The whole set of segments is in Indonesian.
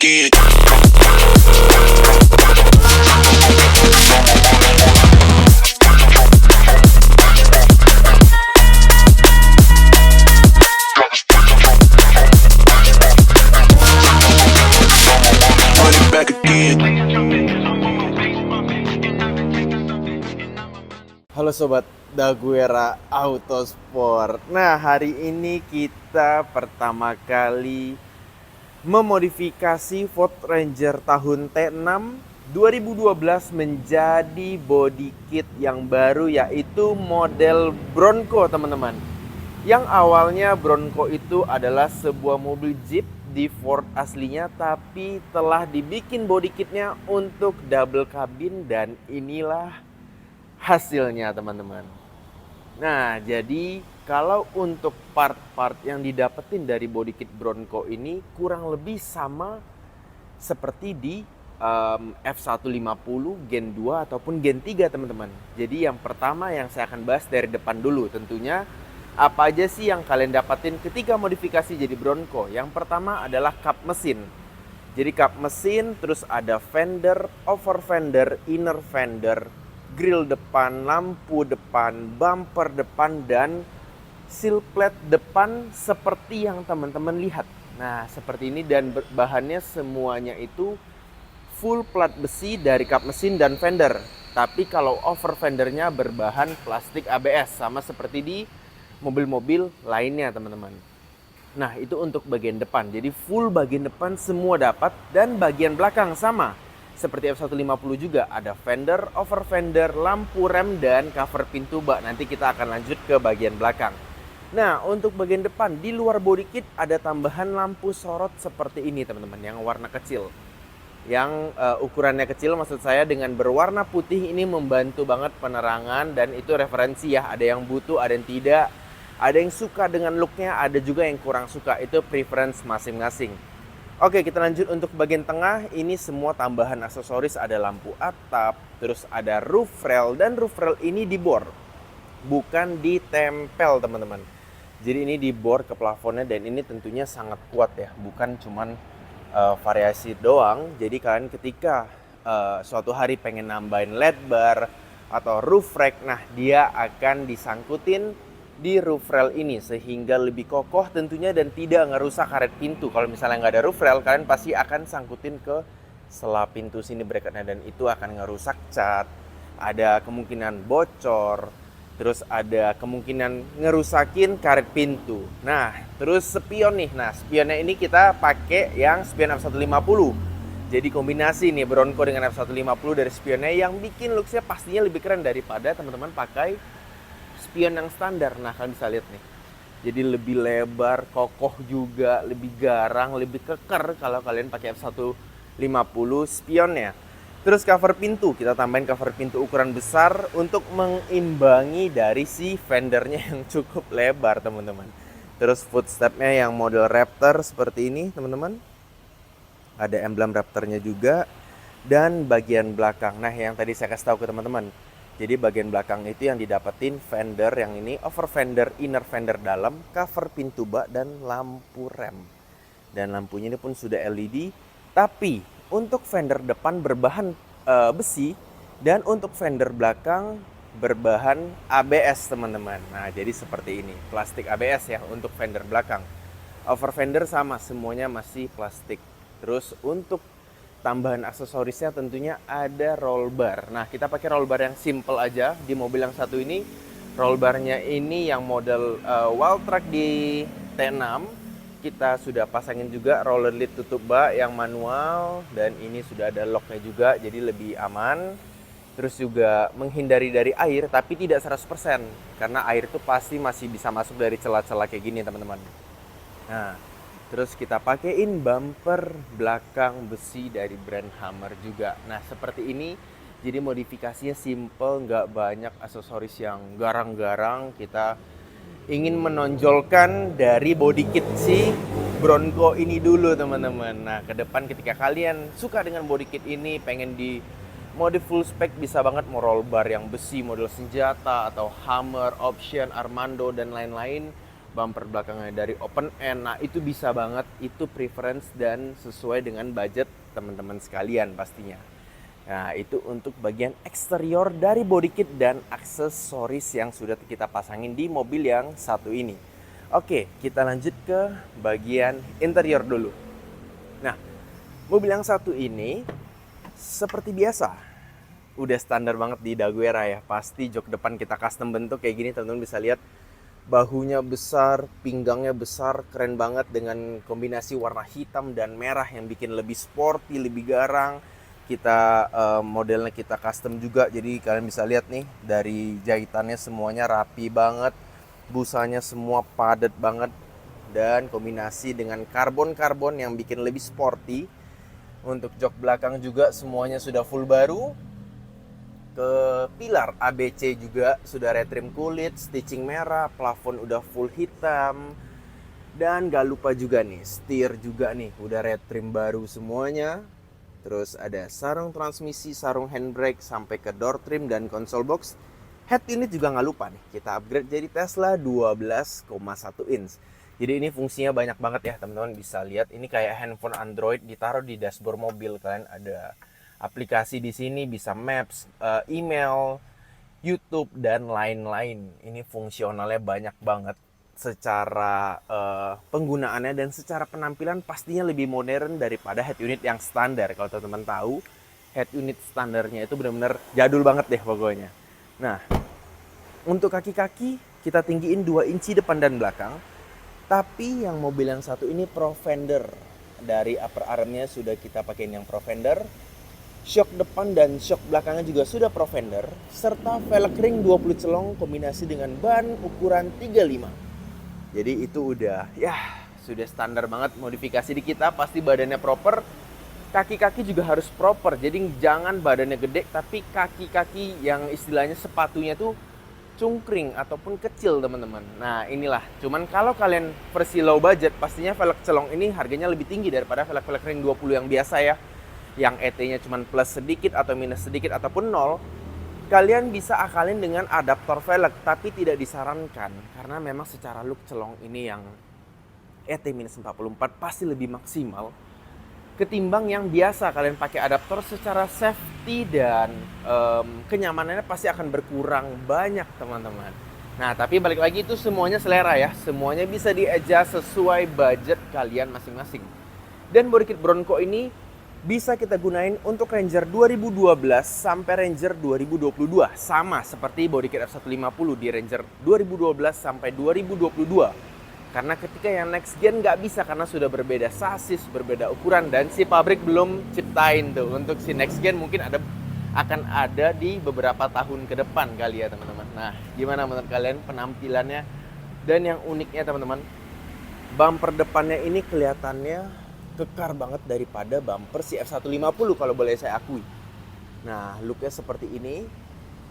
again. Run it back again. Halo sobat Daguera Autosport. Nah, hari ini kita pertama kali memodifikasi Ford Ranger tahun T6 2012 menjadi body kit yang baru, yaitu model Bronco, teman-teman. Yang awalnya Bronco itu adalah sebuah mobil Jeep di Ford aslinya, tapi telah dibikin body kitnya untuk double cabin, dan inilah hasilnya, teman-teman. Nah, jadi kalau untuk part-part yang didapetin dari body kit Bronco ini kurang lebih sama seperti di F150 Gen 2 ataupun Gen 3, teman-teman. Jadi yang pertama yang saya akan bahas dari depan dulu, tentunya apa aja sih yang kalian dapetin ketika modifikasi jadi Bronco. Yang pertama adalah kap mesin. Jadi kap mesin, terus ada fender, over fender, inner fender, grill depan, lampu depan, bumper depan, dan seal plate depan seperti yang teman-teman lihat. Nah, seperti ini, dan bahannya semuanya itu full plat besi dari kap mesin dan fender. Tapi kalau over fendernya berbahan plastik ABS, sama seperti di mobil-mobil lainnya, teman-teman. Nah, itu untuk bagian depan. Jadi full bagian depan semua dapat, dan bagian belakang sama. Seperti F150 juga ada fender, over fender, lampu rem, dan cover pintu bak. Nanti kita akan lanjut ke bagian belakang. Nah, untuk bagian depan di luar body kit ada tambahan lampu sorot seperti ini, teman-teman, yang warna kecil. Yang ukurannya kecil, maksud saya dengan berwarna putih ini membantu banget penerangan, dan itu referensi ya. Ada yang butuh, ada yang tidak. Ada yang suka dengan looknya, ada juga yang kurang suka. Itu preference masing-masing. Oke, kita lanjut untuk bagian tengah. Ini semua tambahan aksesoris, ada lampu atap, terus ada roof rail, dan roof rail ini dibor, bukan ditempel, teman-teman. Jadi ini dibor ke plafonnya, dan ini tentunya sangat kuat ya, bukan cuman variasi doang. Jadi kalian ketika suatu hari pengen nambahin LED bar atau roof rack, nah dia akan disangkutin di roof rail ini sehingga lebih kokoh tentunya dan tidak ngerusak karet pintu. Kalau misalnya nggak ada roof rail, kalian pasti akan sangkutin ke sela pintu sini bracketnya, dan itu akan ngerusak cat, ada kemungkinan bocor, terus ada kemungkinan ngerusakin karet pintu. Nah, terus spion nih. Nah, spionnya ini kita pakai yang spion F150. Jadi kombinasi nih Bronco dengan F150 dari spionnya, yang bikin looksnya pastinya lebih keren daripada teman-teman pakai spion yang standar. Nah, kalian bisa lihat nih. Jadi lebih lebar, kokoh juga, lebih garang, lebih keker kalau kalian pakai F150 spionnya. Terus cover pintu, kita tambahin cover pintu ukuran besar untuk mengimbangi dari si fendernya yang cukup lebar, teman-teman. Terus footstepnya yang model Raptor seperti ini, teman-teman. Ada emblem Raptornya juga. Dan bagian belakang, nah yang tadi saya kasih tahu ke teman-teman. Jadi bagian belakang itu yang didapetin fender yang ini, over fender, inner fender dalam, cover pintu bak, dan lampu rem. Dan lampunya ini pun sudah LED, tapi untuk fender depan berbahan besi, dan untuk fender belakang berbahan ABS, teman-teman. Nah, jadi seperti ini, plastik ABS ya untuk fender belakang. Over fender sama, semuanya masih plastik. Terus untuk tambahan aksesorisnya tentunya ada roll bar. Nah, kita pakai roll bar yang simple aja. Di mobil yang satu ini, roll barnya ini yang model wall track di T6. Kita sudah pasangin juga roller lid tutup bak yang manual, dan ini sudah ada locknya juga, jadi lebih aman. Terus juga menghindari dari air, tapi tidak 100%, karena air itu pasti masih bisa masuk dari celah-celah kayak gini, teman-teman. Nah, terus kita pakein bumper belakang besi dari brand Hammer juga. Nah, seperti ini. Jadi modifikasinya simple, nggak banyak aksesoris yang garang-garang. Kita ingin menonjolkan dari body kit si Bronco ini dulu, teman-teman. Nah, ke depan ketika kalian suka dengan body kit ini, pengen di mode full spec, bisa banget mau roll bar yang besi model senjata atau Hammer, Option, Armando, dan lain-lain. bumper belakangnya dari open end. Nah, itu bisa banget, itu preference dan sesuai dengan budget teman-teman sekalian pastinya. Nah, itu untuk bagian eksterior dari body kit dan aksesoris yang sudah kita pasangin di mobil yang satu ini. Oke, kita lanjut ke bagian interior dulu. Nah, mobil yang satu ini seperti biasa, udah standar banget di Daguerre ya. Pasti jok depan kita custom bentuk kayak gini, teman-teman bisa lihat. Bahunya besar, pinggangnya besar, keren banget dengan kombinasi warna hitam dan merah yang bikin lebih sporty, lebih garang. Kita modelnya kita custom juga, jadi kalian bisa lihat nih dari jahitannya semuanya rapi banget, busanya semua padat banget, dan kombinasi dengan karbon yang bikin lebih sporty. Untuk jok belakang juga semuanya sudah full baru. Ke pilar ABC juga sudah retrim kulit, stitching merah, plafon udah full hitam. Dan gak lupa juga nih, setir juga nih udah retrim baru semuanya. Terus ada sarung transmisi, sarung handbrake, sampai ke door trim dan console box. Head unit juga gak lupa nih, kita upgrade jadi Tesla 12,1 inch. Jadi ini fungsinya banyak banget ya teman-teman, bisa lihat ini kayak handphone Android ditaruh di dashboard mobil. Kalian ada aplikasi di sini, bisa Maps, email, YouTube, dan lain-lain. Ini fungsionalnya banyak banget secara penggunaannya, dan secara penampilan pastinya lebih modern daripada head unit yang standar. Kalau teman-teman tahu, head unit standarnya itu benar-benar jadul banget deh pokoknya. Nah, untuk kaki-kaki kita tinggiin 2 inci depan dan belakang. Tapi yang mobil yang satu ini Pro Fender. Dari upper armnya sudah kita pakein yang Pro Fender. Shock depan dan shock belakangnya juga sudah Pro Fender, serta velg ring 20 celong kombinasi dengan ban ukuran 35. Jadi itu udah ya sudah standar banget modifikasi di kita, pasti badannya proper, kaki-kaki juga harus proper. Jadi jangan badannya gede tapi kaki-kaki yang istilahnya sepatunya tuh cungkring ataupun kecil teman-teman. Nah inilah, cuman kalau kalian versi low budget pastinya velg celong ini harganya lebih tinggi daripada velg ring 20 yang biasa ya, yang ET-nya cuma plus sedikit atau minus sedikit ataupun nol. Kalian bisa akalin dengan adaptor velg, tapi tidak disarankan karena memang secara look celong ini yang ET minus 44 pasti lebih maksimal ketimbang yang biasa. Kalian pakai adaptor, secara safety dan kenyamanannya pasti akan berkurang banyak teman-teman. Nah tapi balik lagi, itu semuanya selera ya, semuanya bisa di-adjust sesuai budget kalian masing-masing. Dan body kit Bronco ini bisa kita gunain untuk Ranger 2012 sampai Ranger 2022. Sama seperti body kit F150 di Ranger 2012 sampai 2022. Karena ketika yang next gen nggak bisa karena sudah berbeda sasis, berbeda ukuran, dan si pabrik belum ciptain tuh. Untuk si next gen mungkin akan ada di beberapa tahun ke depan kali ya teman-teman. Nah gimana menurut kalian penampilannya? Dan yang uniknya teman-teman, bumper depannya ini kelihatannya kekar banget daripada bumper si F150 kalau boleh saya akui. Nah looknya seperti ini,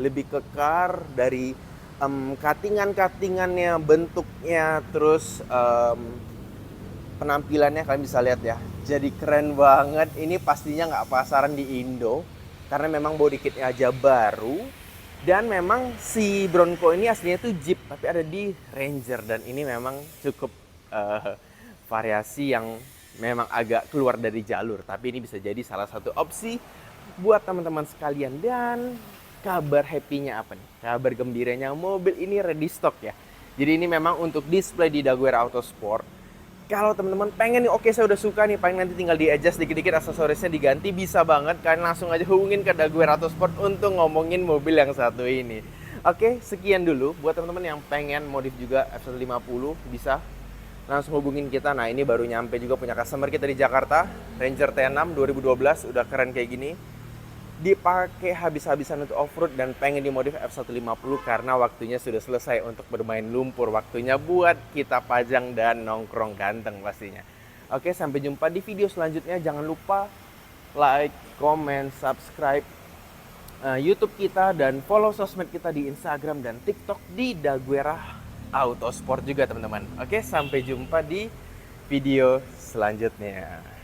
lebih kekar dari cuttingan-cuttingannya, bentuknya, terus penampilannya kalian bisa lihat ya. Jadi keren banget. Ini pastinya nggak pasaran di Indo karena memang body kitnya aja baru. Dan memang si Bronco ini aslinya tuh Jeep tapi ada di Ranger, dan ini memang cukup variasi yang memang agak keluar dari jalur, tapi ini bisa jadi salah satu opsi buat teman-teman sekalian. Dan kabar happy-nya apa nih? Kabar gembiranya, mobil ini ready stock ya. Jadi ini memang untuk display di Daguerre Autosport. Kalau teman-teman pengen nih, oke saya udah suka nih, paling nanti tinggal di-adjust dikit-dikit, aksesorisnya diganti, bisa banget. Kalian langsung aja hubungin ke Daguerre Autosport untuk ngomongin mobil yang satu ini. Oke, sekian dulu. Buat teman-teman yang pengen modif juga F150, bisa langsung hubungin kita. Nah ini baru nyampe juga punya customer kita di Jakarta, Ranger T6 2012, udah keren kayak gini. Dipakai habis-habisan untuk off-road dan pengen dimodif F150 karena waktunya sudah selesai untuk bermain lumpur. Waktunya buat kita pajang dan nongkrong ganteng pastinya. Oke, sampai jumpa di video selanjutnya. Jangan lupa like, comment, subscribe YouTube kita, dan follow sosmed kita di Instagram dan TikTok di Daguerre Autosport juga teman-teman. Oke, sampai jumpa di video selanjutnya.